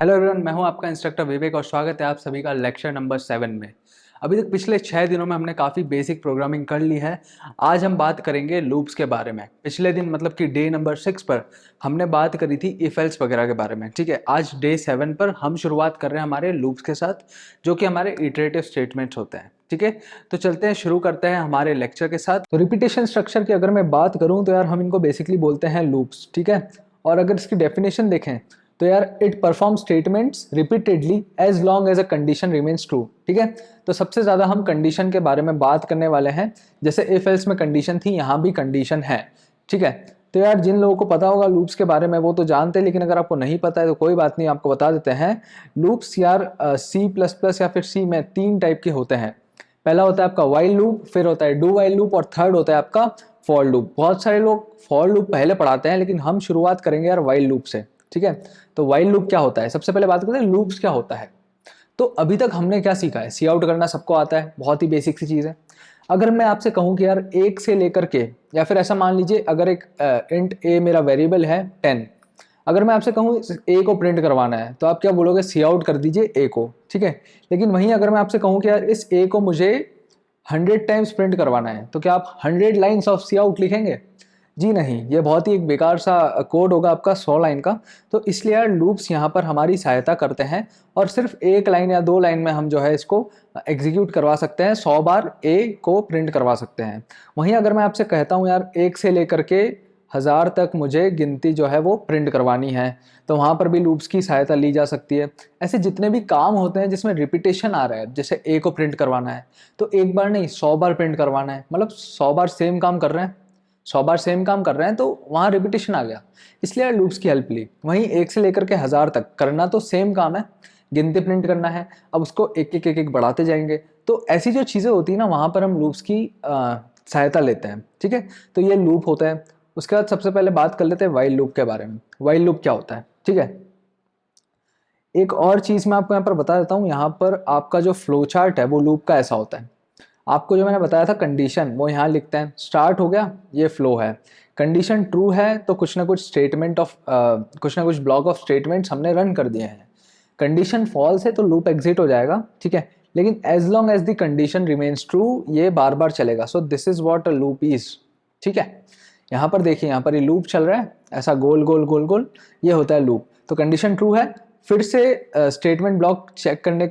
Hello everyone, मैं हूं आपका इंस्ट्रक्टर विवेक और स्वागत है आप सभी का लेक्चर नंबर 7 में। अभी तक पिछले 6 दिनों में हमने काफ़ी बेसिक प्रोग्रामिंग कर ली है। आज हम बात करेंगे लूप्स के बारे में। पिछले दिन मतलब कि डे नंबर 6 पर हमने बात करी थी इफ एल्स वगैरह के बारे में। ठीक है, आज डे 7 पर हम शुरुआत कर रहे हैं हमारे लूप्स के साथ, जो कि हमारे इटरेटिव स्टेटमेंट्स होते हैं। ठीक है, तो चलते हैं, शुरू करते हैं हमारे लेक्चर के साथ। तो रिपीटेशन स्ट्रक्चर की अगर मैं बात करूँ तो यार हम इनको बेसिकली बोलते हैं लूप्स। ठीक है, और अगर इसकी डेफिनेशन देखें तो यार it perform statements repeatedly as long as a condition remains true. ठीक है, तो सबसे ज्यादा हम कंडीशन के बारे में बात करने वाले हैं। जैसे इफ एल्स में कंडीशन थी, यहाँ भी कंडीशन है। ठीक है, तो यार जिन लोगों को पता होगा लूप्स के बारे में वो तो जानते हैं, लेकिन अगर आपको नहीं पता है तो कोई बात नहीं, आपको बता देते हैं। लूप्स यार C++ या फिर सी में 3 टाइप के होते हैं। पहला होता है आपका वाइल लूप, फिर होता है डू वाइल लूप और थर्ड होता है आपका फॉर लूप। बहुत सारे लोग फॉर लूप पहले पढ़ाते हैं, लेकिन हम शुरुआत करेंगे यार वाइल लूप से। ठीक है, तो वाइल लूप क्या होता है, सबसे पहले बात करते हैं लूप्स क्या होता है। तो अभी तक हमने क्या सीखा है, सी आउट करना सबको आता है, बहुत ही बेसिक सी चीज़ है। अगर मैं आपसे कहूं कि यार एक से लेकर के, या फिर ऐसा मान लीजिए अगर एक इंट ए मेरा वेरिएबल है 10, अगर मैं आपसे कहूं ए को प्रिंट करवाना है तो आप क्या बोलोगे, सी आउट कर दीजिए ए को। ठीक है, लेकिन वहीं अगर मैं आपसे कहूं कि यार इस ए को मुझे 100 टाइम्स प्रिंट करवाना है, तो क्या आप 100 लाइन्स ऑफ सी आउट लिखेंगे? जी नहीं, ये बहुत ही एक बेकार सा कोड होगा आपका 100 लाइन का। तो इसलिए यार लूप्स यहाँ पर हमारी सहायता करते हैं, और सिर्फ एक लाइन या 2 लाइन में हम जो है इसको एग्जीक्यूट करवा सकते हैं, 100 बार ए को प्रिंट करवा सकते हैं। वहीं अगर मैं आपसे कहता हूँ यार 1 से लेकर के 1000 तक मुझे गिनती जो है वो प्रिंट करवानी है, तो वहाँ पर भी लूप्स की सहायता ली जा सकती है। ऐसे जितने भी काम होते हैं जिसमें रिपीटेशन आ रहा है, जैसे ए को प्रिंट करवाना है तो एक बार नहीं 100 बार प्रिंट करवाना है, मतलब 100 बार सेम काम कर रहे हैं, 100 बार सेम काम कर रहे हैं, तो वहाँ रिपीटेशन आ गया, इसलिए यार लूप्स की हेल्प ली। वहीं 1 से लेकर के 1000 तक करना तो सेम काम है, गिनती प्रिंट करना है, अब उसको एक एक एक एक बढ़ाते जाएंगे। तो ऐसी जो चीज़ें होती है ना, वहाँ पर हम लूप्स की सहायता लेते हैं। ठीक है, तो ये लूप होता है। उसके बाद सबसे पहले बात कर लेते हैं वाइल लूप के बारे में। वाइल लूप क्या होता है? ठीक है, एक और चीज़ मैं आपको यहाँ पर बता देता हूँ। यहाँ पर आपका जो फ्लो चार्ट है वो लूप का ऐसा होता है। आपको जो मैंने बताया था कंडीशन, वो यहाँ लिखते हैं, स्टार्ट हो गया, ये फ्लो है। कंडीशन ट्रू है तो कुछ ना कुछ स्टेटमेंट ऑफ कुछ ना कुछ ब्लॉक ऑफ स्टेटमेंट्स हमने रन कर दिए हैं। कंडीशन फॉल्स है तो लूप एग्जिट हो जाएगा। ठीक है, लेकिन as long as the condition remains true, ये बार बार चलेगा। So this is what a loop is. ठीक है, यहाँ पर देखिए, यहाँ पर ये लूप चल रहा है, ऐसा गोल गोल गोल गोल, ये होता है लूप। तो कंडीशन ट्रू है, फिर से स्टेटमेंट ब्लॉक चेक करने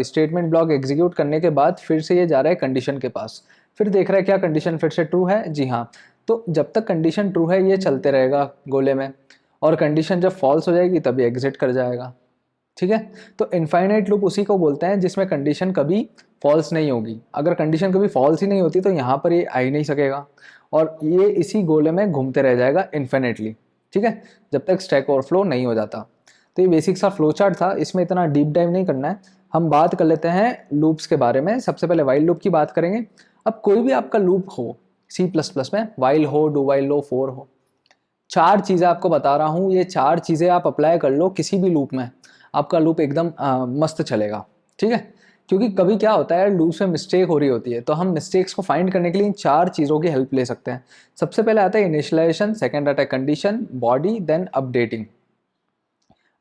स्टेटमेंट ब्लॉक एग्जीक्यूट करने के बाद फिर से ये जा रहा है कंडीशन के पास, फिर देख रहा है क्या कंडीशन फिर से ट्रू है। जी हाँ, तो जब तक कंडीशन ट्रू है ये चलते रहेगा गोले में, और कंडीशन जब फॉल्स हो जाएगी तभी एग्जिट कर जाएगा। ठीक है, तो इनफाइनाइट लूप उसी को बोलते हैं जिसमें कंडीशन कभी फॉल्स नहीं होगी। अगर कंडीशन कभी फॉल्स ही नहीं होती तो यहाँ पर ये आ ही नहीं सकेगा, और ये इसी गोले में घूमते रह जाएगा इन्फिनेटली। ठीक है, जब तक स्टैक ओवरफ्लो नहीं हो जाता। तो ये बेसिक सा फ्लो चार्ट था, इसमें इतना डीप डाइव नहीं करना है। हम बात कर लेते हैं लूप्स के बारे में। सबसे पहले वाइल लूप की बात करेंगे। अब कोई भी आपका लूप हो C++ में, वाइल हो, डू वाइल हो, फॉर हो, 4 चीज़ें आपको बता रहा हूँ, ये 4 चीज़ें आप अप्लाई कर लो किसी भी लूप में, आपका लूप एकदम मस्त चलेगा। ठीक है, क्योंकि कभी क्या होता है लूप में मिस्टेक हो रही होती है, तो हम मिस्टेक्स को फाइंड करने के लिए इन 4 चीज़ों की हेल्प ले सकते हैं। सबसे पहले आता है इनिशियलाइजेशन, सेकंड आता है condition, body, then updating.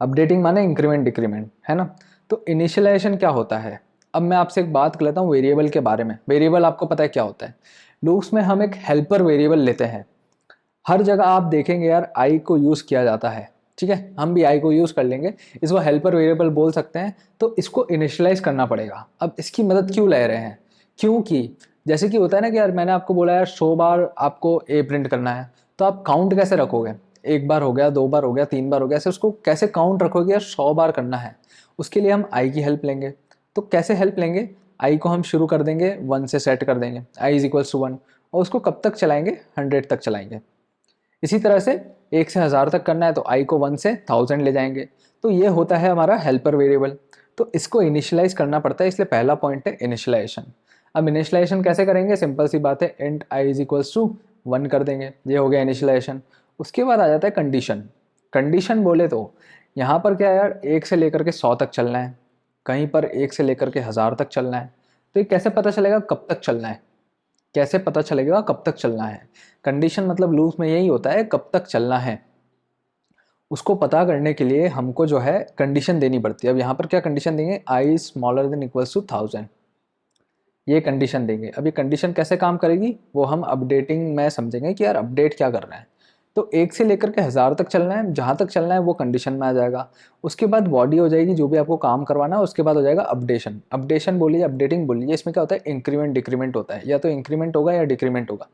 Updating माने इंक्रीमेंट डिक्रीमेंट, है ना। तो इनिशियलाइजेशन क्या होता है, अब मैं आपसे एक बात कर लेता हूँ वेरिएबल के बारे में। वेरिएबल आपको पता है क्या होता है, लूप्स में हम एक हेल्पर वेरिएबल लेते हैं। हर जगह आप देखेंगे यार आई को यूज़ किया जाता है। ठीक है, हम भी आई को यूज़ कर लेंगे, इसको हेल्पर वेरिएबल बोल सकते हैं। तो इसको इनिशियलाइज करना पड़ेगा। अब इसकी मदद क्यों ले रहे हैं, क्योंकि जैसे कि होता है ना कि यार मैंने आपको बोला यार 100 बार आपको ए प्रिंट करना है, तो आप काउंट कैसे रखोगे, 1 बार हो गया, 2 बार हो गया, 3 बार हो गया, ऐसे उसको कैसे काउंट रखोगे यार 100 बार करना है। उसके लिए हम आई की हेल्प लेंगे। तो कैसे हेल्प लेंगे, आई को हम शुरू कर देंगे 1 से सेट कर देंगे, आई इज इक्वल्स टू 1, और उसको कब तक चलाएंगे, 100 तक चलाएंगे। इसी तरह से 1 से 1000 तक करना है तो आई को 1 से 1000 ले जाएंगे। तो ये होता है हमारा हेल्पर वेरिएबल। तो इसको इनिशियलाइज करना पड़ता है, इसलिए पहला पॉइंट है इनिशियलाइजेशन। अब इनिशियलाइजेशन कैसे करेंगे, सिंपल सी बात है, int i is equals to 1 कर देंगे, ये हो गया इनिशियलाइजेशन। उसके बाद आ जाता है कंडीशन। कंडीशन बोले तो यहाँ पर क्या है यार, 1 से लेकर के 100 तक चलना है, कहीं पर 1 से लेकर के 1000 तक चलना है। तो ये कैसे पता चलेगा कब तक चलना है, कैसे पता चलेगा कब तक चलना है। कंडीशन मतलब लूप में यही होता है, कब तक चलना है। उसको पता करने के लिए हमको जो है कंडीशन देनी पड़ती है। अब यहाँ पर क्या कंडीशन देंगे, आई स्मॉलर देन इक्वल्स टू 1000, ये कंडीशन देंगे। अब ये कंडीशन कैसे काम करेगी वो हम अपडेटिंग में समझेंगे कि यार अपडेट क्या करना है। तो 1 से लेकर के 1000 तक चलना है, जहाँ तक चलना है वो कंडीशन में आ जाएगा। उसके बाद बॉडी हो जाएगी जो भी आपको काम करवाना है, उसके बाद हो जाएगा अपडेशन। अपडेशन बोलिए, अपडेटिंग बोलिए, इसमें क्या होता है, इंक्रीमेंट डिक्रीमेंट होता है, या तो इंक्रीमेंट होगा या डिक्रीमेंट होगा।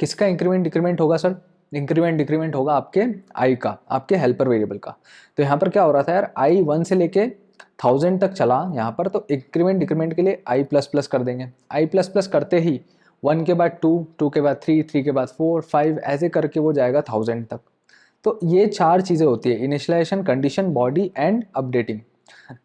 किसका इंक्रीमेंट डिक्रीमेंट होगा सर, इंक्रीमेंट डिक्रीमेंट होगा आपके आई का, आपके हेल्पर वेरिएबल का। तो यहाँ पर क्या हो रहा था यार, आई 1 से लेके 1000 तक चला यहाँ पर, तो इंक्रीमेंट डिक्रीमेंट के लिए आई प्लस प्लस कर देंगे। आई प्लस प्लस करते ही 1 के बाद 2, 2 के बाद 3, 3 के बाद 4, 5 ऐसे करके वो जाएगा 1000 तक। तो ये 4 चीज़ें होती है, initialisation, condition, body and updating.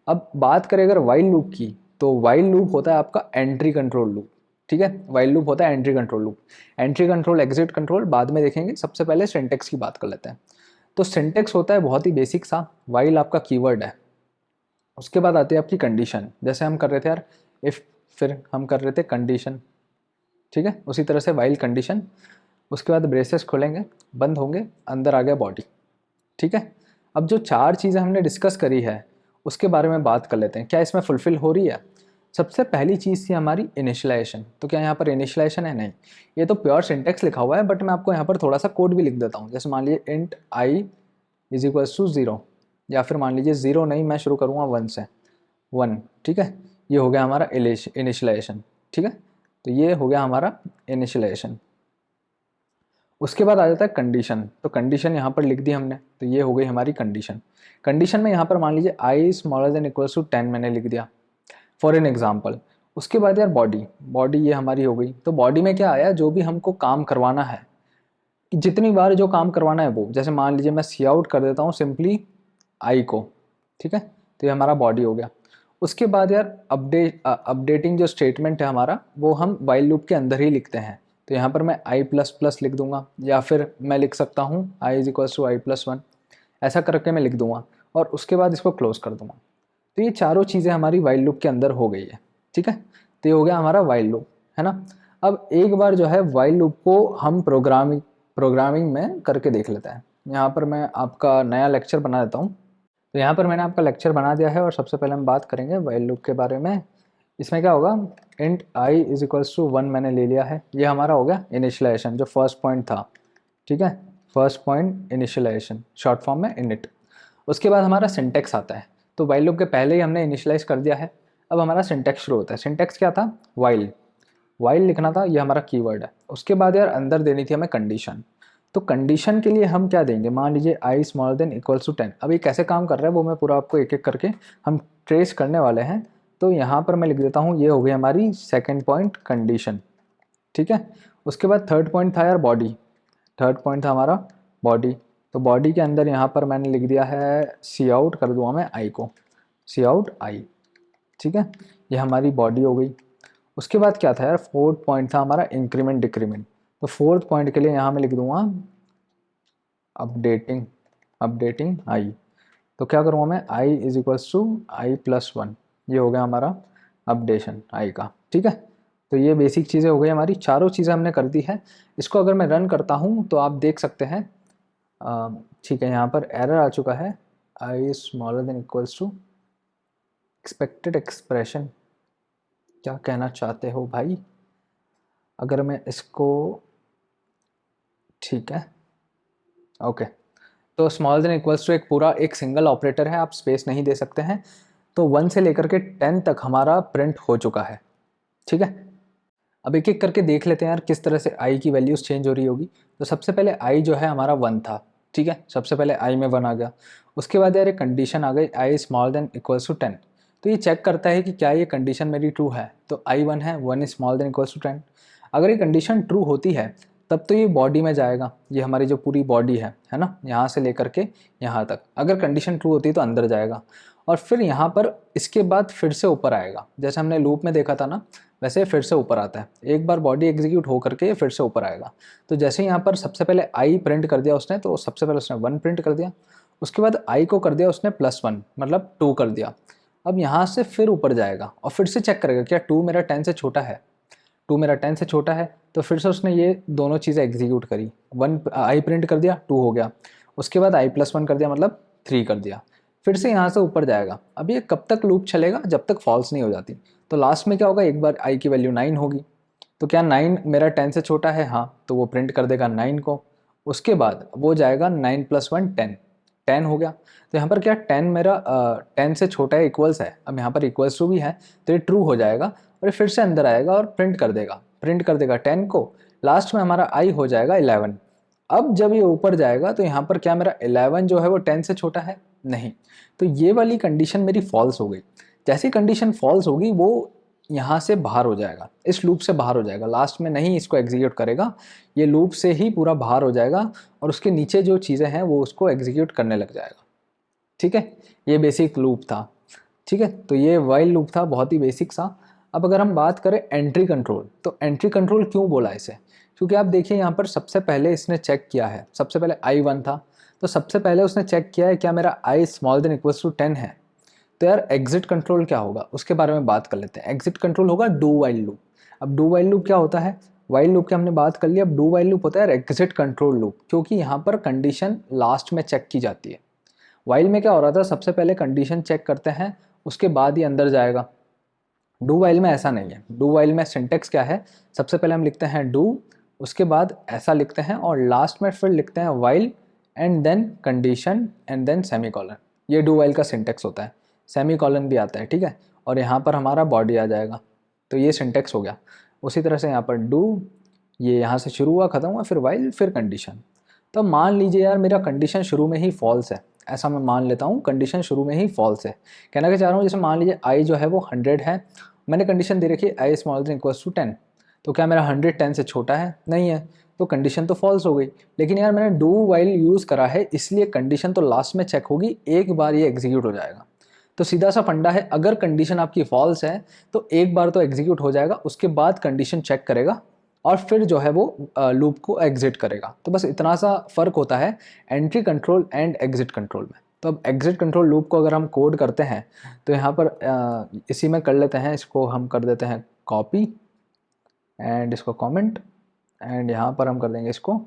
अब बात करें अगर वाइल लूप की, तो वाइल लूप होता है आपका एंट्री कंट्रोल लूप। ठीक है, वाइल लूप होता है entry control loop. Entry control, exit control बाद में देखेंगे, सबसे पहले सिंटेक्स की बात कर लेते हैं। तो सिंटेक्स होता है बहुत ही बेसिक सा, वाइल आपका कीवर्ड है। उसके बाद आती है आपकी कंडीशन, जैसे हम कर रहे थे यार इफ़, फिर हम कर रहे थे कंडीशन। ठीक है, उसी तरह से वाइल कंडीशन, उसके बाद ब्रेसेस खुलेंगे, बंद होंगे, अंदर आ गया बॉडी। ठीक है, अब जो 4 चीज़ें हमने डिस्कस करी है उसके बारे में बात कर लेते हैं, क्या इसमें फुलफिल हो रही है। सबसे पहली चीज़ थी हमारी इनिशियलाइजेशन। तो क्या यहाँ पर इनिशियलाइजेशन है, नहीं, ये तो प्योर सिंटेक्स लिखा हुआ है, बट मैं आपको यहाँ पर थोड़ा सा कोड भी लिख देता हूँ। जैसे मान लीजिए int i is equals to 0, या फिर मान लीजिए 0 नहीं, मैं शुरू करूँगा 1 से, 1। ठीक है, ये हो गया हमारा इनिशियलाइजेशन। ठीक है, तो ये हो गया हमारा इनिशियलाइजेशन। उसके बाद आ जाता है कंडीशन। तो कंडीशन यहाँ पर लिख दी हमने, तो ये हो गई हमारी कंडीशन। कंडीशन में यहाँ पर मान लीजिए आई स्मॉलर देन इक्वल्स टू 10 मैंने लिख दिया फॉर एन एग्जाम्पल। उसके बाद यार बॉडी, बॉडी ये हमारी हो गई। तो बॉडी में क्या आया, जो भी हमको काम करवाना है, जितनी बार जो काम करवाना है वो, जैसे मान लीजिए मैं सी आउट कर देता हूँ सिंपली आई को। ठीक है, तो ये हमारा बॉडी हो गया। उसके बाद यार अपडेटिंग जो स्टेटमेंट है हमारा, वो हम वाइल लूप के अंदर ही लिखते हैं। तो यहाँ पर मैं आई प्लस प्लस लिख दूंगा, या फिर मैं लिख सकता हूँ i is equals to i plus 1, ऐसा करके मैं लिख दूंगा, और उसके बाद इसको क्लोज कर दूंगा। तो ये चारों चीज़ें हमारी वाइल लूप के अंदर हो गई है। ठीक है, तो ये हो गया हमारा वाइल लूप, है ना। अब एक बार जो है वाइल लूप को हम प्रोग्रामिंग में करके देख लेते हैं। यहाँ पर मैं आपका नया लेक्चर बना देता हूँ। तो यहाँ पर मैंने आपका लेक्चर बना दिया है, और सबसे पहले हम बात करेंगे वाइल लूप के बारे में। इसमें क्या होगा, int i is equals to 1 मैंने ले लिया है, ये हमारा हो गया इनिशियलाइजेशन, जो फर्स्ट पॉइंट था। ठीक है, first point initialisation, short form में इनिट। उसके बाद हमारा सिंटेक्स आता है। तो वाइल लूप के पहले ही हमने इनिशियलाइज कर दिया है, अब हमारा सिंटेक्स शुरू होता है। सिंटेक्स क्या था, वाइल, वाइल लिखना था, ये हमारा कीवर्ड है। उसके बाद यार अंदर देनी थी हमें कंडीशन। तो कंडीशन के लिए हम क्या देंगे, मान लीजिए आई स्मॉलर देन इक्वल्स टू 10। अब ये कैसे काम कर रहा है वो मैं पूरा आपको एक एक करके हम ट्रेस करने वाले हैं। तो यहाँ पर मैं लिख देता हूँ, ये हो गई हमारी सेकेंड पॉइंट कंडीशन। ठीक है, उसके बाद थर्ड पॉइंट था यार बॉडी, थर्ड पॉइंट था हमारा बॉडी। तो बॉडी के अंदर यहाँ पर मैंने लिख दिया है सी आउट कर दूंगा मैं आई को, सी आउट आई। ठीक है, ये हमारी बॉडी हो गई। उसके बाद क्या था यार, फोर्थ पॉइंट था हमारा इंक्रीमेंट डिक्रीमेंट। तो फोर्थ पॉइंट के लिए यहाँ मैं लिख दूंगा अपडेटिंग, अपडेटिंग आई। तो क्या करूँगा मैं, i is equals to i plus 1, ये हो गया हमारा अपडेशन आई का। ठीक है, तो ये बेसिक चीज़ें हो गई हमारी, चारों चीज़ें हमने कर दी है। इसको अगर मैं रन करता हूँ तो आप देख सकते हैं, ठीक है, यहाँ पर एरर आ चुका है, i smaller than equals to expected expression. क्या कहना चाहते हो भाई, अगर मैं इसको, ठीक है, ओके। तो स्मॉलर देन इक्वल्स टू एक पूरा एक सिंगल ऑपरेटर है, आप स्पेस नहीं दे सकते हैं। तो 1 से लेकर के 10 तक हमारा प्रिंट हो चुका है। ठीक है, अब एक एक करके देख लेते हैं यार किस तरह से आई की वैल्यूज़ चेंज हो रही होगी। तो सबसे पहले आई जो है हमारा 1 था। ठीक है, सबसे पहले आई में 1 आ गया। उसके बाद यार एक कंडीशन आ गई, आई स्मॉलर देन इक्वल्स टू 10। तो ये चेक करता है कि क्या ये कंडीशन मेरी ट्रू है। तो आई 1 है, 1 is smaller than equals to 10। अगर ये कंडीशन ट्रू होती है तब तो ये बॉडी में जाएगा, ये हमारी जो पूरी बॉडी है ना, यहाँ से लेकर के यहाँ तक। अगर कंडीशन ट्रू होती है तो अंदर जाएगा, और फिर यहाँ पर इसके बाद फिर से ऊपर आएगा। जैसे हमने लूप में देखा था ना, वैसे फिर से ऊपर आता है। एक बार बॉडी एग्जीक्यूट हो करके फिर से ऊपर आएगा। तो जैसे यहाँ पर सबसे पहले आई प्रिंट कर दिया उसने, तो सबसे पहले उसने 1 प्रिंट कर दिया। उसके बाद आई को कर दिया उसने +1, मतलब 2 कर दिया। अब यहाँ से फिर ऊपर जाएगा और फिर से चेक करेगा क्या 2 मेरा 10 से छोटा है, 2 मेरा 10 से छोटा है। तो फिर से उसने ये दोनों चीज़ें एग्जीक्यूट करी, 1 आई प्रिंट कर दिया, 2 हो गया। उसके बाद i+1 कर दिया मतलब 3 कर दिया, फिर से यहाँ से ऊपर जाएगा। अब ये कब तक लूप चलेगा, जब तक फॉल्स नहीं हो जाती। तो लास्ट में क्या होगा, एक बार i की वैल्यू 9 होगी, तो क्या 9 मेरा 10 से छोटा है, हाँ, तो वो प्रिंट कर देगा 9 को। उसके बाद वो जाएगा 9 + 1 10, 10 हो गया। तो यहाँ पर क्या 10 मेरा 10 से छोटा है, इक्वल्स है, अब यहाँ पर इक्वल्स टू भी है तो ये ट्रू हो जाएगा और ये फिर से अंदर आएगा और प्रिंट कर देगा 10 को। लास्ट में हमारा i हो जाएगा 11। अब जब ये ऊपर जाएगा तो यहाँ पर क्या मेरा 11 जो है वो 10 से छोटा है, नहीं, तो ये वाली कंडीशन मेरी फॉल्स हो गई। जैसी कंडीशन फॉल्स होगी वो यहाँ से बाहर हो जाएगा, इस लूप से बाहर हो जाएगा, लास्ट में नहीं इसको एग्जीक्यूट करेगा, ये लूप से ही पूरा बाहर हो जाएगा और उसके नीचे जो चीज़ें हैं वो उसको एग्जीक्यूट करने लग जाएगा। ठीक है, ये बेसिक लूप था। ठीक है, तो ये वाइल लूप था, बहुत ही बेसिक सा। अब अगर हम बात करें एंट्री कंट्रोल, तो एंट्री कंट्रोल क्यों बोला इसे, क्योंकि आप देखिए यहाँ पर सबसे पहले इसने चेक किया है, सबसे पहले i1 था, तो सबसे पहले उसने चेक किया है क्या मेरा i > 10 है। तो यार एग्जिट कंट्रोल क्या होगा उसके बारे में बात कर लेते हैं। एग्जिट कंट्रोल होगा डू वाइल लूप। अब डू वाइल लूप क्या होता है, वाइल लूप की हमने बात कर ली, अब डू वाइल लूप होता है एग्जिट कंट्रोल लूप, क्योंकि यहाँ पर कंडीशन लास्ट में चेक की जाती है। वाइल में क्या हो रहा था, सबसे पहले कंडीशन चेक करते हैं उसके बाद ही अंदर जाएगा। डू वाइल में ऐसा नहीं है। डू वाइल में सिंटेक्स क्या है, सबसे पहले हम लिखते हैं डू, उसके बाद ऐसा लिखते हैं और लास्ट में फिर लिखते हैं while and then condition and then semicolon. ये डू वाइल का सिंटेक्स होता है, सेमीकोलन भी आता है। ठीक है, और यहाँ पर हमारा बॉडी आ जाएगा, तो ये सिंटेक्स हो गया। उसी तरह से यहाँ पर डू, ये यहाँ से शुरू हुआ ख़त्म हुआ, फिर वाइल फिर कंडीशन। तो मान लीजिए यार मेरा कंडीशन शुरू में ही फॉल्स है, ऐसा मैं मान लेता हूँ कंडीशन शुरू में ही फॉल्स है। कहना क्या चाह रहा हूँ, जैसे मान लीजिए i जो है वो 100 है, मैंने कंडीशन दे रखी है i > 10, तो क्या मेरा 100 10 से छोटा है, नहीं है, तो कंडीशन तो फॉल्स हो गई। लेकिन यार मैंने डू वाइल यूज़ करा है, इसलिए कंडीशन तो लास्ट में चेक होगी, एक बार ये एग्जीक्यूट हो जाएगा। तो सीधा सा फंडा है, अगर कंडीशन आपकी फॉल्स है तो एक बार तो एग्जीक्यूट हो जाएगा, उसके बाद कंडीशन चेक करेगा और फिर जो है वो लूप को एग्जिट करेगा। तो बस इतना सा फ़र्क होता है entry control and exit control में। तो अब एग्जिट कंट्रोल लूप को अगर हम कोड करते हैं तो यहाँ पर इसी में कर लेते हैं, इसको हम कर देते हैं कॉपी एंड इसको कमेंट एंड यहाँ पर हम कर देंगे इसको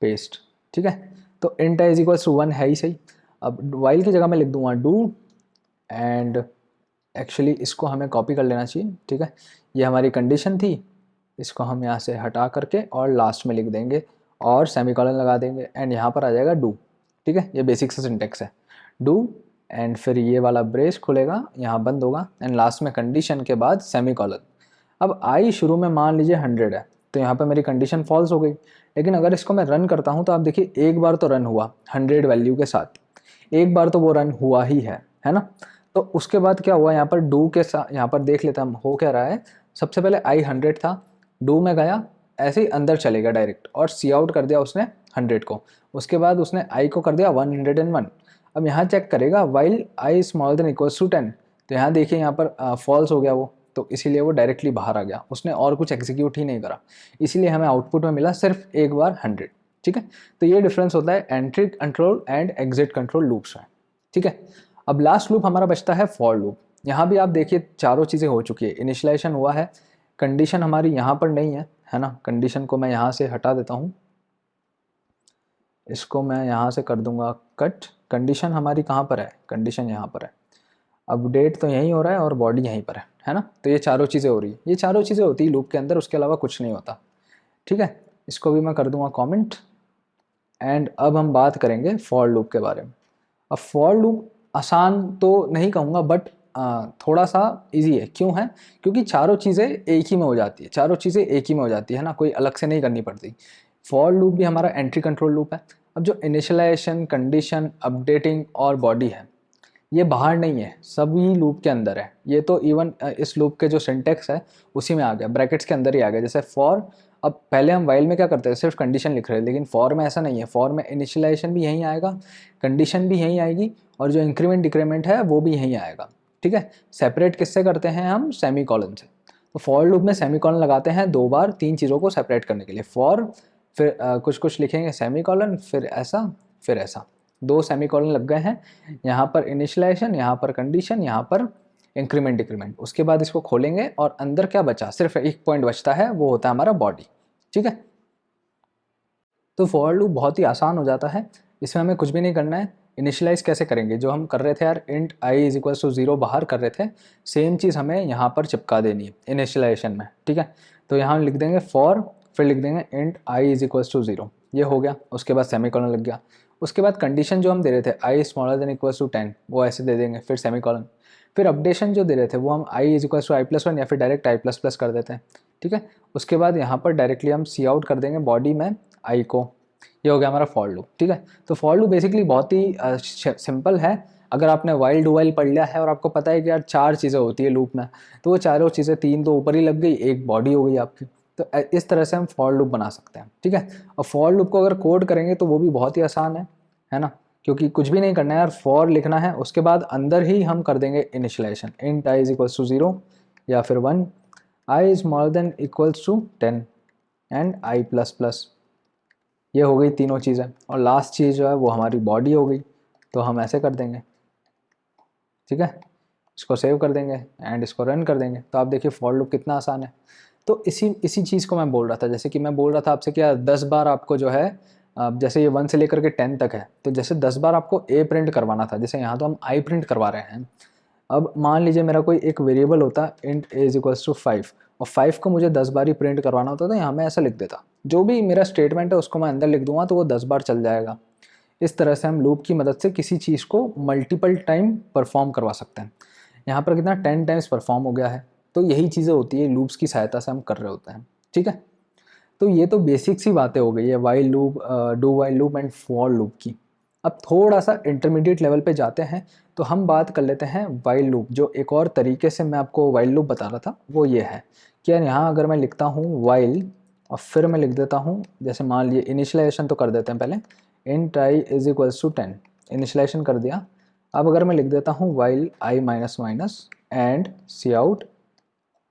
पेस्ट। ठीक है, तो इंट i = 1 है ही सही। अब वाइल की जगह मैं लिख दूंगा डू एंड एक्चुअली इसको हमें कॉपी कर लेना चाहिए। ठीक है, ये हमारी कंडीशन थी, इसको हम यहाँ से हटा करके और लास्ट में लिख देंगे और सेमीकोलन लगा देंगे एंड यहाँ पर आ जाएगा डू। ठीक है, ये बेसिक सा सिंटेक्स है, डू एंड फिर ये वाला ब्रेस खुलेगा, यहाँ बंद होगा एंड लास्ट में कंडीशन के बाद सेमीकोलन। अब i शुरू में मान लीजिए 100 है, तो यहाँ पर मेरी कंडीशन फॉल्स हो गई। लेकिन अगर इसको मैं रन करता हूँ तो आप देखिए एक बार तो रन हुआ 100 वैल्यू के साथ, एक बार तो वो रन हुआ ही है ना। तो उसके बाद क्या हुआ, यहाँ पर डू के साथ, यहाँ पर देख लेते हैं हम हो क्या रहा है। सबसे पहले i 100 था, डू में गया, ऐसे ही अंदर चलेगा डायरेक्ट और सी आउट कर दिया उसने 100 को। उसके बाद उसने i को कर दिया 101। अब यहाँ चेक करेगा वाइल i > 10, तो यहाँ देखिए यहाँ पर फॉल्स हो गया वो, तो इसीलिए वो डायरेक्टली बाहर आ गया, उसने और कुछ एग्जीक्यूट ही नहीं करा, इसीलिए हमें आउटपुट में मिला सिर्फ एक बार 100। ठीक है, तो ये डिफरेंस होता है entry control and exit control loops में। ठीक है, अब लास्ट लूप हमारा बचता है फॉर लूप। यहाँ भी आप देखिए चारों चीज़ें हो चुकी है, इनिशियलाइजेशन हुआ है, कंडीशन हमारी यहाँ पर नहीं है ना। कंडीशन को मैं यहाँ से हटा देता हूँ, इसको मैं यहाँ से कर दूंगा कट। कंडीशन हमारी कहाँ पर है, कंडीशन यहाँ पर है, अपडेट तो यहीं हो रहा है और बॉडी यहीं पर है ना। तो ये चारों चीज़ें हो रही है, ये चारों चीज़ें होती है लूप के अंदर, उसके अलावा कुछ नहीं होता। ठीक है, इसको भी मैं कर दूंगा कमेंट एंड अब हम बात करेंगे फॉर लूप के बारे में। अब फॉर लूप आसान तो नहीं कहूँगा बट थोड़ा सा इजी है। क्यों है, क्योंकि चारों चीज़ें एक ही में हो जाती है, चारों चीज़ें एक ही में हो जाती है ना, कोई अलग से नहीं करनी पड़ती। फॉर लूप भी हमारा एंट्री कंट्रोल लूप है। अब जो इनिशियलाइजेशन, कंडीशन, अपडेटिंग और बॉडी है, ये बाहर नहीं है, सभी लूप के अंदर है। ये तो इवन इस लूप के जो सिंटेक्स है उसी में आ गया, ब्रैकेट्स के अंदर ही आ गया। जैसे फॉर, अब पहले हम वाइल में क्या करते हैं, सिर्फ कंडीशन लिख रहे हैं, लेकिन फॉर में ऐसा नहीं है। फॉर में इनिशियलाइजेशन भी यहीं आएगा, कंडीशन भी यहीं आएगी और जो इंक्रीमेंट डिक्रीमेंट है वो भी यहीं आएगा। ठीक है, सेपरेट किससे करते हैं हम, सेमीकोलन से। तो फॉर लूप में सेमीकोलन लगाते हैं 2 बार 3 चीज़ों को सेपरेट करने के लिए। फॉर, फिर कुछ कुछ लिखेंगे सेमीकोलन, फिर ऐसा, फिर ऐसा, 2 सेमीकोलन लग गए हैं। यहाँ पर इनिशियलाइजेशन, यहाँ पर कंडीशन, यहाँ पर इंक्रीमेंट डिक्रीमेंट। उसके बाद इसको खोलेंगे और अंदर क्या बचा, सिर्फ एक पॉइंट बचता है, वो होता है हमारा बॉडी। ठीक है, तो फॉर लूप बहुत ही आसान हो जाता है। इसमें हमें कुछ भी नहीं करना है। इनिशियलाइज कैसे करेंगे, जो हम कर रहे थे यार int i is equals to 0 बाहर कर रहे थे, सेम चीज़ हमें यहाँ पर चिपका देनी है इनिशियलाइजेशन में, ठीक है। तो यहाँ हम लिख देंगे फॉर, फिर लिख देंगे int i is equals to 0, ये हो गया। उसके बाद सेमीकोलन लग गया। उसके बाद कंडीशन जो हम दे रहे थे आई स्मॉलर देन इक्वल्स टू 10, वो ऐसे दे देंगे, फिर सेमीकोलन। फिर अपडेशन जो दे रहे थे वो हम i is equals to i plus 1 या फिर डायरेक्ट आई प्लस प्लस कर देते हैं, ठीक है। उसके बाद यहाँ पर डायरेक्टली हम सी आउट कर देंगे बॉडी में आई को। ये हो गया हमारा फॉर लूप, ठीक है। तो फॉर लूप बेसिकली बहुत ही सिंपल है। अगर आपने वाइल डू वाइल पढ़ लिया है और आपको पता है कि यार 4 चीज़ें होती है लूप में, तो वो चारों चीज़ें 3 तो ऊपर ही लग गई, एक बॉडी हो गई आपकी। तो इस तरह से हम फॉर लूप बना सकते हैं, ठीक है। और फॉर लूप को अगर कोड करेंगे तो वो भी बहुत ही आसान है ना, क्योंकि कुछ भी नहीं करना है यार, फॉर लिखना है, उसके बाद अंदर ही हम कर देंगे initialization int i is equals to 0 या फिर 1, i is smaller than equals to 10 and i plus plus. ये हो गई तीनों चीज़ें। और लास्ट चीज़ जो है वो हमारी बॉडी हो गई। तो हम ऐसे कर देंगे, ठीक है, इसको सेव कर देंगे एंड इसको रन कर देंगे। तो आप देखिए फॉर लूप कितना आसान है। तो इसी चीज़ को मैं बोल रहा था, जैसे कि मैं बोल रहा था आपसे क्या 10 बार आपको जो है जैसे ये 1 से लेकर के 10 तक है, तो जैसे 10 बार आपको ए प्रिंट करवाना था, जैसे यहाँ तो हम आई प्रिंट करवा रहे हैं। अब मान लीजिए मेरा कोई एक वेरिएबल होता int a is equals to 5 और 5 को मुझे 10 बार ही प्रिंट करवाना होता, तो यहाँ मैं ऐसा लिख देता, जो भी मेरा स्टेटमेंट है उसको मैं अंदर लिख दूंगा तो वो 10 बार चल जाएगा। इस तरह से हम लूप की मदद से किसी चीज़ को मल्टीपल टाइम परफॉर्म करवा सकते हैं। यहाँ पर कितना 10 टाइम्स परफॉर्म हो गया है। तो यही चीज़ें होती है लूप्स की सहायता से हम कर रहे होते हैं, ठीक है। तो ये तो बेसिक सी बातें हो गई है while loop, do while loop and for loop की। अब थोड़ा सा इंटरमीडिएट लेवल पे जाते हैं, तो हम बात कर लेते हैं वाइल लूप। जो एक और तरीके से मैं आपको वाइल लूप बता रहा था वो ये है कि यार यहाँ अगर मैं लिखता हूँ वाइल और फिर मैं लिख देता हूँ, जैसे मान लीजिए इनिशियलाइजेशन तो कर देते हैं पहले, int i is equals to 10, initialisation कर दिया। अब अगर मैं लिख देता हूँ while i minus minus and cout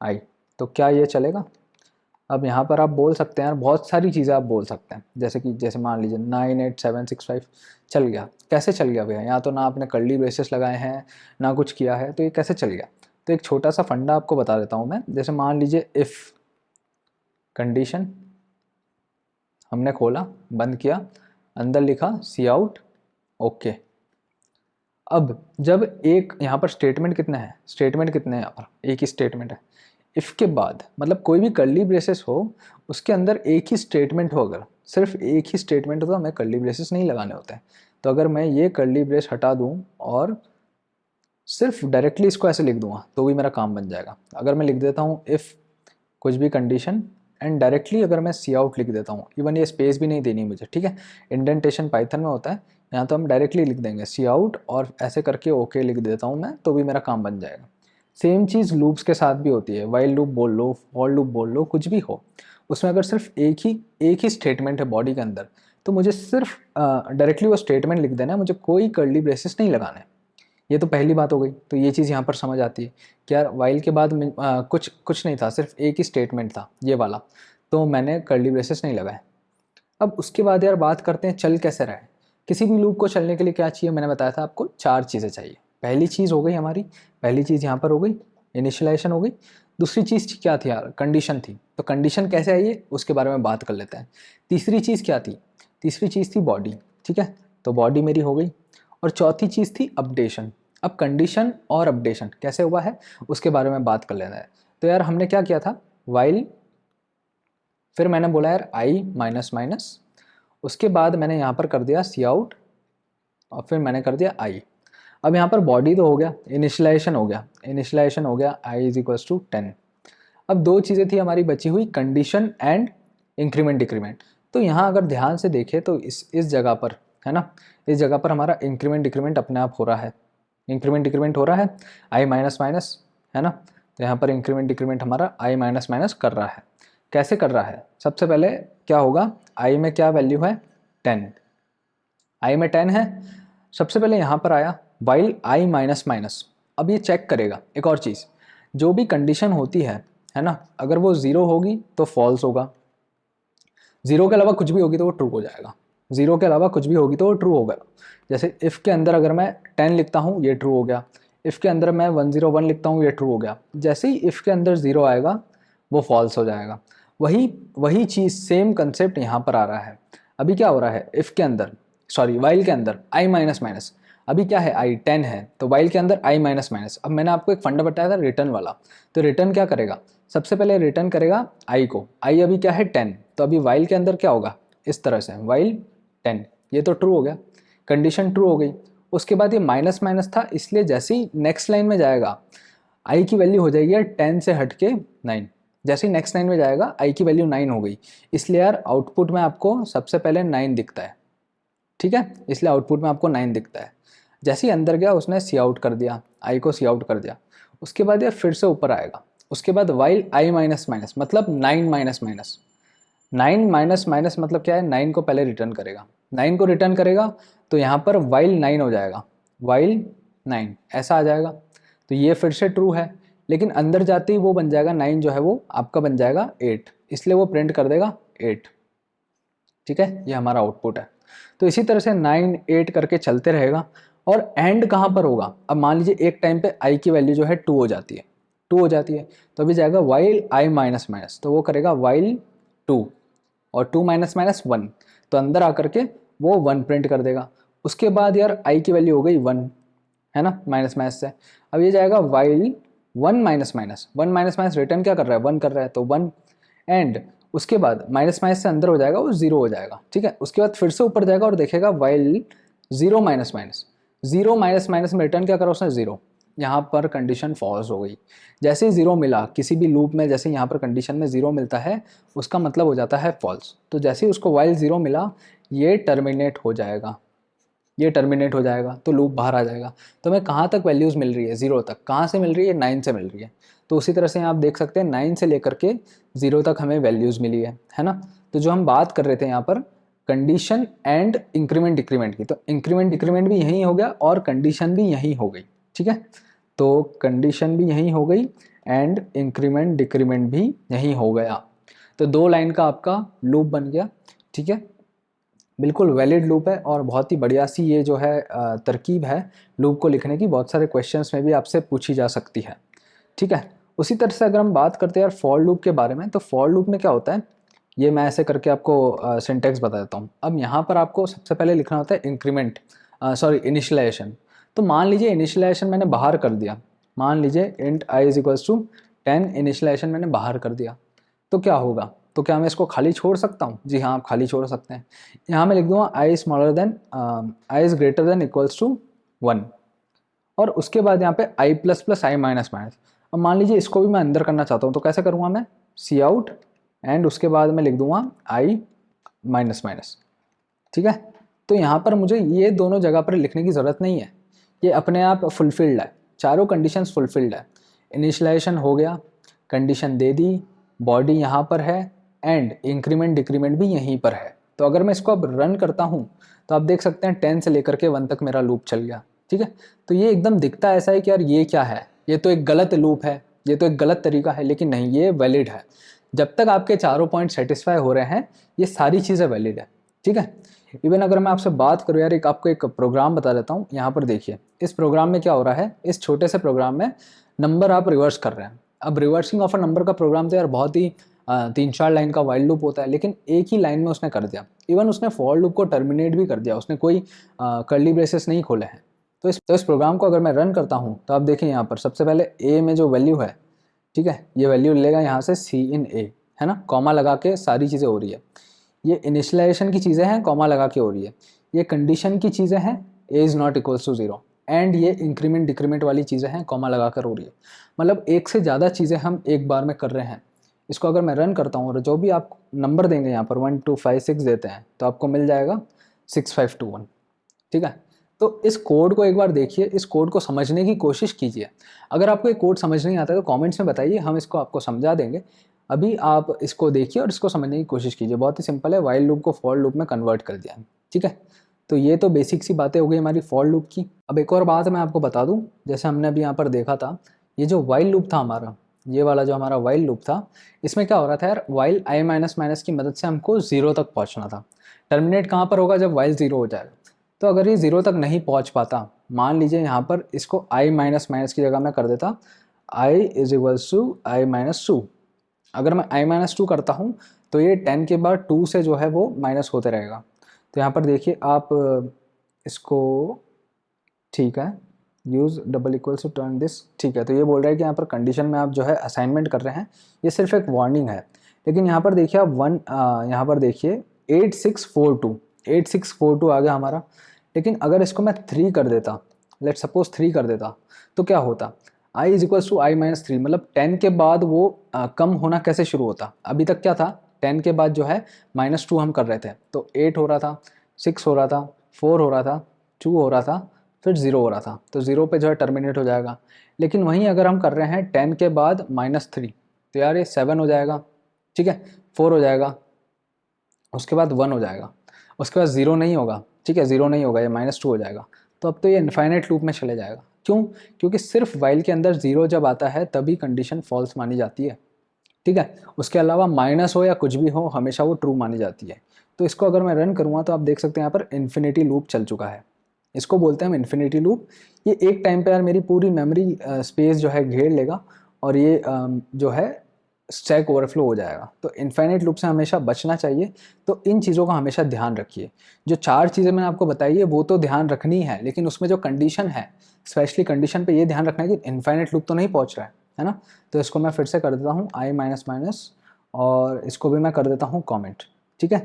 i, तो क्या ये चलेगा? अब यहाँ पर आप बोल सकते हैं यार बहुत सारी चीज़ें आप बोल सकते हैं, जैसे मान लीजिए 98765 चल गया। कैसे चल गया भैया? यहाँ तो ना आपने कर्ली ब्रेसेस लगाए हैं ना कुछ किया है, तो ये कैसे चल गया? तो एक छोटा सा फंडा आपको बता देता हूँ मैं। जैसे मान लीजिए इफ़ कंडीशन हमने खोला, बंद किया, अंदर लिखा सी आउट ओके। अब जब एक यहाँ पर स्टेटमेंट कितने हैं, यहाँ पर एक ही स्टेटमेंट है। इफ़ के बाद मतलब कोई भी कर्ली ब्रेसेस हो उसके अंदर एक ही स्टेटमेंट हो, अगर सिर्फ एक ही स्टेटमेंट हो तो हमें कर्ली ब्रेसेस नहीं लगाने होते हैं। तो अगर मैं ये कर्ली ब्रेस हटा दूँ और सिर्फ डायरेक्टली इसको ऐसे लिख दूंगा तो भी मेरा काम बन जाएगा। अगर मैं लिख देता हूँ इफ़ कुछ भी कंडीशन एंड डायरेक्टली अगर मैं सी आउट लिख देता हूँ, इवन ये स्पेस भी नहीं देनी मुझे, ठीक है, इंडेंटेशन पाइथन में होता है, यहाँ तो हम डायरेक्टली लिख देंगे सी आउट और ऐसे करके ओके लिख देता हूँ मैं, तो भी मेरा काम बन जाएगा। सेम चीज़ लूप्स के साथ भी होती है। वाइल लूप बोल लो, फॉर लूप बोल लो, कुछ भी हो, उसमें अगर सिर्फ एक ही स्टेटमेंट है बॉडी के अंदर, तो मुझे सिर्फ डायरेक्टली वो स्टेटमेंट लिख देना है, मुझे कोई कर्ली ब्रेसेस नहीं लगाने। ये तो पहली बात हो गई। तो ये चीज़ यहाँ पर समझ आती है कि यार वाइल के बाद कुछ नहीं था, सिर्फ एक ही स्टेटमेंट था ये वाला, तो मैंने कर्ली ब्रेसेस नहीं लगाए। अब उसके बाद यार बात करते हैं चल कैसे रहे। किसी भी लूप को चलने के लिए क्या चाहिए, मैंने बताया था आपको 4 चीज़ें चाहिए। पहली चीज़ हो गई हमारी, पहली चीज़ यहाँ पर हो गई इनिशियलाइजेशन हो गई। दूसरी चीज़ क्या थी यार? कंडीशन थी। तो कंडीशन कैसे आई है उसके बारे में बात कर लेते हैं। तीसरी चीज़ क्या थी? तीसरी चीज़ थी बॉडी, ठीक है, तो बॉडी मेरी हो गई। और चौथी चीज़ थी अपडेशन। अब कंडीशन और अपडेशन कैसे हुआ है उसके बारे में बात कर लेना है। तो यार हमने क्या किया था, वाइल, फिर मैंने बोला यार आई माइनस माइनस, उसके बाद मैंने यहाँ पर कर दिया सी आउट और फिर मैंने कर दिया आई। अब यहाँ पर बॉडी तो हो गया, इनिशियलाइजेशन हो गया आई इज इक्वल्स टू 10। अब 2 चीज़ें थी हमारी बची हुई, कंडीशन एंड इंक्रीमेंट डिक्रीमेंट। तो यहाँ अगर ध्यान से देखें तो इस जगह पर है ना, इस जगह पर हमारा इंक्रीमेंट डिक्रीमेंट अपने आप हो रहा है। इंक्रीमेंट डिक्रीमेंट हो रहा है आई माइनस माइनस, है ना। तो यहाँ पर इंक्रीमेंट डिक्रीमेंट हमारा आई माइनस माइनस कर रहा है। कैसे कर रहा है? सबसे पहले क्या होगा, आई में क्या वैल्यू है 10, आई में 10 है। सबसे पहले यहाँ पर आया वाइल आई माइनस माइनस। अब ये चेक करेगा एक और चीज़, जो भी कंडीशन होती है ना, अगर वो 0 होगी तो फॉल्स होगा, 0 के अलावा कुछ भी होगी तो वो ट्रू हो जाएगा, 0 के अलावा कुछ भी होगी तो वो ट्रू होगा। जैसे इफ़ के अंदर अगर मैं 10 लिखता हूँ ये ट्रू हो गया, इफ़ के अंदर मैं 101 लिखता हूँ ये ट्रू हो गया। जैसे ही इफ़ के अंदर 0 आएगा वो फॉल्स हो वही चीज़, सेम कंसेप्ट यहाँ पर आ रहा है। अभी क्या हो रहा है, इफ़ के अंदर सॉरी वाइल के अंदर आई माइनस माइनस, अभी क्या है आई 10 है, तो वाइल के अंदर आई माइनस माइनस। अब मैंने आपको एक फंडा बताया था रिटर्न वाला, तो रिटर्न क्या करेगा, सबसे पहले रिटर्न करेगा आई को, आई अभी क्या है 10, तो अभी वाइल के अंदर क्या होगा इस तरह से वाइल 10, ये तो ट्रू हो गया, कंडीशन ट्रू हो गई। उसके बाद ये माइनस माइनस था, इसलिए जैसे ही नेक्स्ट लाइन में जाएगा आई की वैल्यू हो जाएगी यार 10 से हट के 9, जैसे ही नेक्स्ट लाइन में जाएगा आई की वैल्यू 9 हो गई, इसलिए यार आउटपुट में आपको सबसे पहले 9 दिखता है, ठीक है, इसलिए आउटपुट में आपको 9 दिखता है। जैसे ही अंदर गया उसने सी आउट कर दिया, आई को सी आउट कर दिया, उसके बाद ये फिर से ऊपर आएगा, उसके बाद वाइल आई माइनस माइनस मतलब 9 माइनस माइनस, 9 माइनस माइनस मतलब क्या है, 9 को पहले रिटर्न करेगा, 9 को रिटर्न करेगा तो यहाँ पर वाइल 9 हो जाएगा, वाइल 9 ऐसा आ जाएगा, तो ये फिर से ट्रू है, लेकिन अंदर जाते ही वो बन जाएगा 9 जो है वो आपका बन जाएगा 8, इसलिए वो प्रिंट कर देगा 8, ठीक है, ये हमारा आउटपुट है। तो इसी तरह से 9 8 करके चलते रहेगा। और एंड कहाँ पर होगा, अब मान लीजिए एक टाइम पे आई की वैल्यू जो है 2 हो जाती है, 2 हो जाती है, तो अभी जाएगा वाइल आई माइनस माइनस, तो वो करेगा वाइल 2 और 2 माइनस माइनस 1, तो अंदर आकर के वो 1 प्रिंट कर देगा। उसके बाद यार आई की वैल्यू हो गई 1, है ना, माइनस माइनस से, अब ये जाएगा while 1 minus minus, 1 minus minus return क्या कर रहा है 1 कर रहा है, तो 1 एंड उसके बाद माइनस माइनस से अंदर हो जाएगा वो 0 हो जाएगा, ठीक है। उसके बाद फिर से ऊपर जाएगा और देखेगा while 0 minus minus, 0 minus minus में रिटर्न क्या करा उसने 0, यहाँ पर कंडीशन फॉल्स हो गई। जैसे ही 0 मिला किसी भी लूप में, जैसे यहाँ पर कंडीशन में 0 मिलता है उसका मतलब हो जाता है फॉल्स, तो जैसे ही उसको वाइल 0 मिला ये टर्मिनेट हो जाएगा, ये टर्मिनेट हो जाएगा, तो लूप बाहर आ जाएगा। तो हमें कहाँ तक वैल्यूज़ मिल रही है 0 तक, कहाँ से मिल रही है 9 से मिल रही है, तो उसी तरह से आप देख सकते हैं 9 से लेकर के 0 तक हमें वैल्यूज़ मिली है ना। तो जो हम बात कर रहे थे यहाँ पर कंडीशन एंड इंक्रीमेंट डिक्रीमेंट की, तो इंक्रीमेंट डिक्रीमेंट भी यहीं हो गया और कंडीशन भी यहीं हो गई, ठीक है, तो कंडीशन भी यहीं हो गई एंड इंक्रीमेंट डिक्रीमेंट भी यहीं हो गया, तो 2 लाइन का आपका लूप बन गया, ठीक है, बिल्कुल वैलिड लूप है और बहुत ही बढ़िया सी ये जो है तरकीब है लूप को लिखने की, बहुत सारे क्वेश्चंस में भी आपसे पूछी जा सकती है, ठीक है। उसी तरह से अगर हम बात करते हैं यार फॉर लूप के बारे में, तो फॉर लूप में क्या होता है, ये मैं ऐसे करके आपको सिंटेक्स बता देता हूँ। अब यहाँ पर आपको सबसे पहले लिखना होता है इंक्रीमेंट, सॉरी इनिशियलाइजेशन। तो मान लीजिए इनिशियलाइजेशन मैंने बाहर कर दिया, मान लीजिए int i is equals to 10, initialisation मैंने बाहर कर दिया, तो क्या होगा, तो क्या मैं इसको खाली छोड़ सकता हूँ, जी हाँ आप खाली छोड़ सकते हैं। यहाँ मैं लिख दूंगा i smaller than i is greater than equals to 1, और उसके बाद यहाँ पे i plus plus i minus minus. अब मान लीजिए इसको भी मैं अंदर करना चाहता हूँ, तो कैसे करूँगा मैं, सी आउट एंड उसके बाद मैं लिख दूंगा आई माइनस माइनस, ठीक है। तो यहाँ पर मुझे ये दोनों जगह पर लिखने की ज़रूरत नहीं है, ये अपने आप फुलफिल्ड है, चारों कंडीशंस फुलफिल्ड है, इनिशियलाइजेशन हो गया, कंडीशन दे दी, बॉडी यहाँ पर है एंड इंक्रीमेंट डिक्रीमेंट भी यहीं पर है। तो अगर मैं इसको अब रन करता हूँ तो आप देख सकते हैं 10 से लेकर के 1 तक मेरा लूप चल गया, ठीक है। तो ये एकदम दिखता ऐसा है कि यार ये क्या है, ये तो एक गलत लूप है, ये तो एक गलत तरीका है, लेकिन नहीं, ये वैलिड है। जब तक आपके चारों पॉइंट सेटिस्फाई हो रहे हैं ये सारी चीज़ें वैलिड है, ठीक है। इवन अगर मैं आपसे बात करूँ यार, एक आपको एक प्रोग्राम बता देता हूँ, यहाँ पर देखिए इस प्रोग्राम में क्या हो रहा है, इस छोटे से प्रोग्राम में नंबर आप रिवर्स कर रहे हैं। अब रिवर्सिंग ऑफ अ नंबर का प्रोग्राम तो यार बहुत ही 3-4 लाइन का वाइल लूप होता है, लेकिन एक ही लाइन में उसने कर दिया, इवन उसने फॉर लूप को टर्मिनेट भी कर दिया, उसने कोई कर्ली ब्रेसेस नहीं खोले हैं। तो इस प्रोग्राम को अगर मैं रन करता हूँ तो आप देखें यहाँ पर सबसे पहले ए में जो वैल्यू है, ठीक है, ये वैल्यू लेगा यहाँ से सी इन ए, है ना, कॉमा लगा के सारी चीज़ें हो रही है, ये इनिशियलाइजेशन की चीज़ें हैं, कॉमा लगा के हो रही है, ये कंडीशन की चीज़ें हैं, a is not equals to 0, and ये इंक्रीमेंट डिक्रीमेंट वाली चीज़ें हैं, कॉमा लगा कर हो रही है। मतलब एक से ज़्यादा चीज़ें हम एक बार में कर रहे हैं। इसको अगर मैं रन करता हूँ और जो भी आप नंबर देंगे यहाँ पर 1 2 5 6 देते हैं तो आपको मिल जाएगा 6521, ठीक है। तो इस कोड को एक बार देखिए, इस कोड को समझने की कोशिश कीजिए। अगर आपको ये कोड समझ नहीं आता है तो कमेंट्स में बताइए, हम इसको आपको समझा देंगे। अभी आप इसको देखिए और इसको समझने की कोशिश कीजिए, बहुत ही सिंपल है, वाइल लूप को फॉर लूप में कन्वर्ट कर दिया है, ठीक है। तो ये तो बेसिक सी बातें हो गई हमारी फॉर लूप की। अब एक और बात मैं आपको बता दूं, जैसे हमने अभी यहाँ पर देखा था, ये जो वाइल लूप था हमारा, ये वाला जो हमारा वाइल लूप था, इसमें क्या हो रहा था यार, वाइल आई माइनस माइनस की मदद से हमको 0 तक पहुँचना था। टर्मिनेट कहाँ पर होगा, जब वाइल 0 हो जाएगा। तो अगर ये 0 तक नहीं पहुँच पाता, मान लीजिए यहाँ पर इसको आई माइनस माइनस की जगह मैं कर देता i is equals to i minus 2। अगर मैं आई माइनस 2 करता हूँ तो ये 10 के बाद 2 से जो है वो माइनस होते रहेगा, तो यहाँ पर देखिए आप इसको, ठीक है, use double equals to turn this, ठीक है। तो ये बोल रहा है कि यहाँ पर कंडीशन में आप जो है असाइनमेंट कर रहे हैं, ये सिर्फ एक वार्निंग है। लेकिन यहाँ पर देखिए आप यहाँ पर देखिए 8642 आ गया हमारा। लेकिन अगर इसको मैं 3 कर देता, लेट सपोज 3 कर देता, तो क्या होता, i is equals to i minus 3, मतलब 10 के बाद वो कम होना कैसे शुरू होता। अभी तक क्या था, 10 के बाद जो है -2 हम कर रहे थे, तो 8 हो रहा था, 6 हो रहा था, 4 हो रहा था, 2 हो रहा था, फिर 0 हो रहा था। तो 0 पे जो है टर्मिनेट हो जाएगा। लेकिन वहीं अगर हम कर रहे हैं 10 के बाद -3, तो यार ये 7 हो जाएगा, ठीक है, 4 हो जाएगा, उसके बाद 1 हो जाएगा, उसके बाद 0 नहीं होगा, ठीक है, 0 नहीं होगा, ये -2 हो जाएगा। तो अब तो ये इनफाइनाइट लूप में चले जाएगा। क्यों? क्योंकि सिर्फ वाइल के अंदर 0 जब आता है तभी कंडीशन फॉल्स मानी जाती है, ठीक है। उसके अलावा माइनस हो या कुछ भी हो, हमेशा वो ट्रू मानी जाती है। तो इसको अगर मैं रन करूँगा तो आप देख सकते हैं यहाँ पर इन्फिनिटी लूप चल चुका है। इसको बोलते हैं हम इन्फिनिटी लूप। ये एक टाइम पे यार मेरी पूरी मेमोरी स्पेस जो है घेर लेगा और ये जो है स्टैक ओवरफ्लो हो जाएगा। तो इनफाइनाइट लूप से हमेशा बचना चाहिए। तो इन चीज़ों का हमेशा ध्यान रखिए। जो 4 चीज़ें मैंने आपको बताई है वो तो ध्यान रखनी है, लेकिन उसमें जो कंडीशन है, स्पेशली कंडीशन पे ये ध्यान रखना है कि इनफाइनाइट लूप तो नहीं पहुंच रहा है ना। तो इसको मैं फिर से कर देता हूँ i माइनस माइनस, और इसको भी मैं कर देता हूँ कॉमेंट, ठीक है।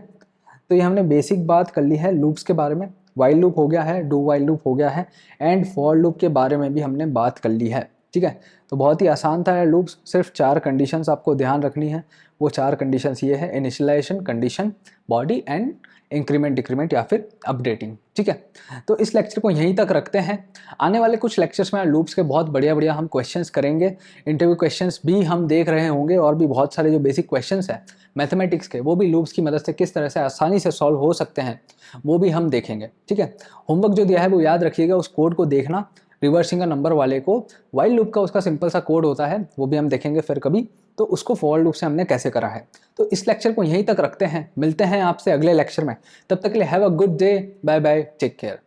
तो ये हमने बेसिक बात कर ली है लूप्स के बारे में। वाइल लूप हो गया है, डू वाइल लूप हो गया है, एंड फॉर लूप के बारे में भी हमने बात कर ली है, ठीक है। तो बहुत ही आसान था यार लूप्स। सिर्फ 4 कंडीशंस आपको ध्यान रखनी है। वो 4 कंडीशंस ये है, initialisation condition, body and increment decrement या फिर अपडेटिंग, ठीक है। तो इस लेक्चर को यहीं तक रखते हैं। आने वाले कुछ लेक्चर्स में लूप्स के बहुत बढ़िया बढ़िया हम क्वेश्चंस करेंगे। इंटरव्यू क्वेश्चंस भी हम देख रहे होंगे, और भी बहुत सारे जो बेसिक क्वेश्चंस हैं मैथमेटिक्स के, वो भी लूप्स की मदद से किस तरह से आसानी से सॉल्व हो सकते हैं, वो भी हम देखेंगे, ठीक है। होमवर्क जो दिया है वो याद रखिएगा, उस कोड को देखना, रिवर्सिंग का नंबर वाले को। वाइल लूप का उसका सिंपल सा कोड होता है, वो भी हम देखेंगे फिर कभी। तो उसको फॉर लूप से हमने कैसे करा है। तो इस लेक्चर को यहीं तक रखते हैं, मिलते हैं आपसे अगले लेक्चर में। तब तक के लिए have a good day, bye bye, take care.